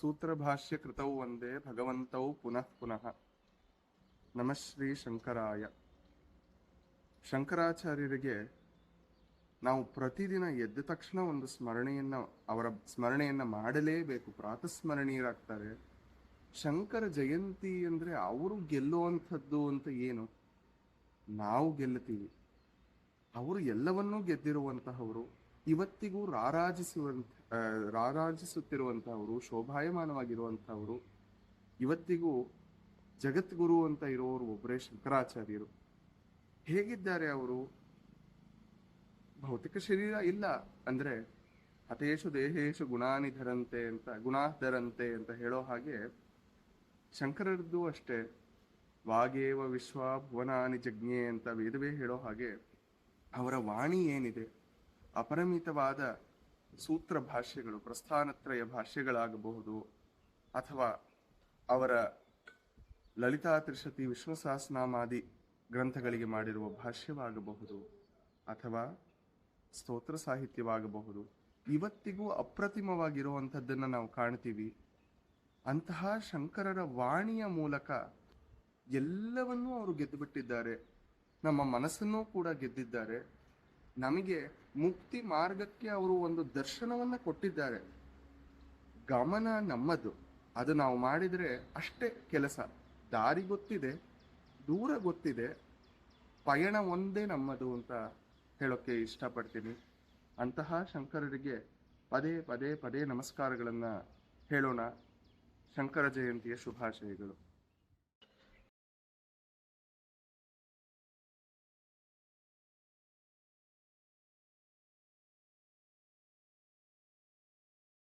ಸೂತ್ರಭಾಷ್ಯ ಕೃತೌ ವಂದೇ ಭಗವಂತೌ ಪುನಃ ಪುನಃ. ನಮಃ ಶ್ರೀ ಶಂಕರಾಯ. ಶಂಕರಾಚಾರ್ಯರಿಗೆ ನಾವು ಪ್ರತಿದಿನ ಎದ್ದ ತಕ್ಷಣ ಒಂದು ಅವರ ಸ್ಮರಣೆಯನ್ನ ಮಾಡಲೇಬೇಕು. ಪ್ರಾತಸ್ಮರಣೀಯರಾಗ್ತಾರೆ. ಶಂಕರ ಜಯಂತಿ ಅಂದ್ರೆ ಅವರು ಗೆಲ್ಲುವಂಥದ್ದು ಅಂತ ಏನು? ನಾವು ಗೆಲ್ಲುತ್ತೀವಿ. ಅವರು ಎಲ್ಲವನ್ನೂ ಗೆದ್ದಿರುವಂತಹವರು, ಇವತ್ತಿಗೂ ರಾರಾಜಿಸುತ್ತಿರುವಂತಹವರು, ಶೋಭಾಯಮಾನವಾಗಿರುವಂತಹವರು, ಇವತ್ತಿಗೂ ಜಗದ್ಗುರು ಅಂತ ಇರುವವರು ಒಬ್ಬರೇ ಶಂಕರಾಚಾರ್ಯರು. ಹೇಗಿದ್ದಾರೆ ಅವರು? ಭೌತಿಕ ಶರೀರ ಇಲ್ಲ ಅಂದ್ರೆ ಹತೇಶು ದೇಹೇಶು ಗುಣಾಧರಂತೆ ಅಂತ ಹೇಳೋ ಹಾಗೆ ಶಂಕರರದ್ದು ಅಷ್ಟೇ. ವಾಗೇವ ವಿಶ್ವ ಭುವನಾನಿ ಜಜ್ಞೆ ಅಂತ ವೇದವೇ ಹೇಳೋ ಹಾಗೆ ಅವರ ವಾಣಿ ಏನಿದೆ, ಅಪರಿಮಿತವಾದ ಸೂತ್ರ ಭಾಷ್ಯಗಳು, ಪ್ರಸ್ಥಾನತ್ರಯ ಭಾಷ್ಯಗಳಾಗಬಹುದು, ಅಥವಾ ಅವರ ಲಲಿತಾ ತ್ರಿಶತಿ ವಿಷ್ಣು ಸಹಸ್ರನಾಮಾದಿ ಗ್ರಂಥಗಳಿಗೆ ಮಾಡಿರುವ ಭಾಷ್ಯವಾಗಬಹುದು, ಅಥವಾ ಸ್ತೋತ್ರ ಸಾಹಿತ್ಯವಾಗಬಹುದು, ಇವತ್ತಿಗೂ ಅಪ್ರತಿಮವಾಗಿರುವಂಥದ್ದನ್ನು ನಾವು ಕಾಣ್ತೀವಿ. ಅಂತಹ ಶಂಕರರ ವಾಣಿಯ ಮೂಲಕ ಎಲ್ಲವನ್ನೂ ಅವರು ಗೆದ್ದು ಬಿಟ್ಟಿದ್ದಾರೆ. ನಮ್ಮ ಮನಸ್ಸನ್ನೂ ಕೂಡ ಗೆದ್ದಿದ್ದಾರೆ. ನಮಗೆ ಮುಕ್ತಿ ಮಾರ್ಗಕ್ಕೆ ಅವರು ಒಂದು ದರ್ಶನವನ್ನ ಕೊಟ್ಟಿದ್ದಾರೆ. ಗಮನ ನಮ್ಮದು, ಅದು ನಾವು ಮಾಡಿದರೆ ಅಷ್ಟೇ ಕೆಲಸ. ದಾರಿ ಗೊತ್ತಿದೆ, ದೂರ ಗೊತ್ತಿದೆ, ಪಯಣ ಒಂದೇ ನಮ್ಮದು ಅಂತ ಹೇಳೋಕ್ಕೆ ಇಷ್ಟಪಡ್ತೀನಿ. ಅಂತಹ ಶಂಕರರಿಗೆ ಪದೇ ಪದೇ ಪದೇ ನಮಸ್ಕಾರಗಳನ್ನ ಹೇಳೋಣ. ಶಂಕರ ಜಯಂತಿಯ ಶುಭಾಶಯಗಳು.